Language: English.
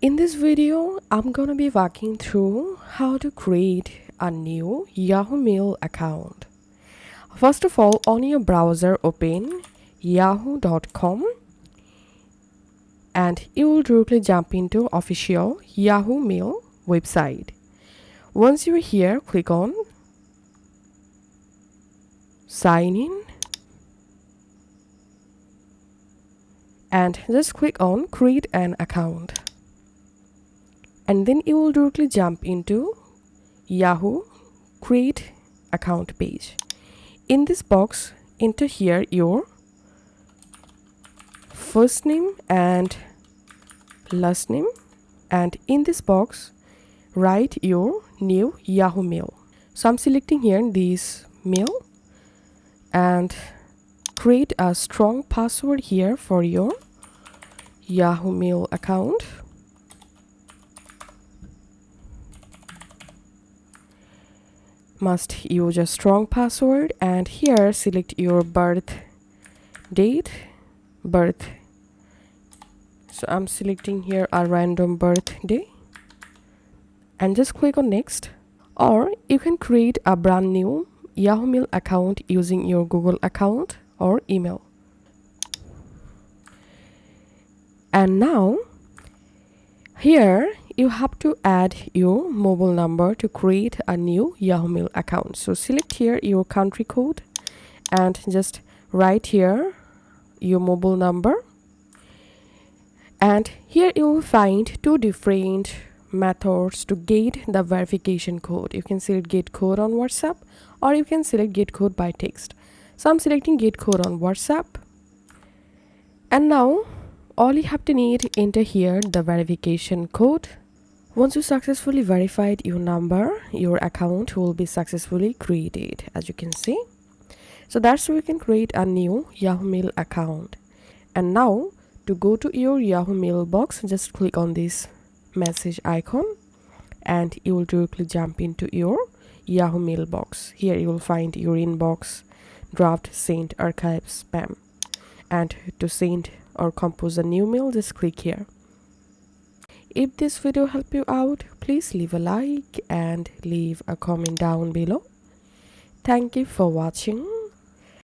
In this video, I'm gonna be walking through how to create a new Yahoo Mail account. First of all, on your browser, open yahoo.com and you will directly jump into official Yahoo Mail website. Once you're here, click on sign in and just click on create an account. And then you will directly jump into Yahoo create account page. In this box, enter here your first name and last name, and in this box write your new Yahoo Mail. So I'm selecting here this mail and create a strong password here for your Yahoo Mail account. Must use a strong password, and here select your birth date. So I'm selecting here a random birthday and just click on next. Or you can create a brand new Yahoo Mail account using your Google account or email. And now here you have to add your mobile number to create a new Yahoo Mail account. So select here your country code and just write here your mobile number. And here you will find two different methods to get the verification code. You can select get code on WhatsApp or you can select get code by text. So I'm selecting get code on WhatsApp. And now all you have to need, enter here the verification code. Once you successfully verified your number, your account will be successfully created, as you can see. So that's how you can create a new Yahoo Mail account. And now to go to your Yahoo Mail box, just click on this message icon and you will directly jump into your Yahoo Mail box. Here you will find your inbox, draft, sent, archive, spam. And to send or compose a new mail, just click here. If this video helped you out, please leave a like and leave a comment down below. Thank you for watching.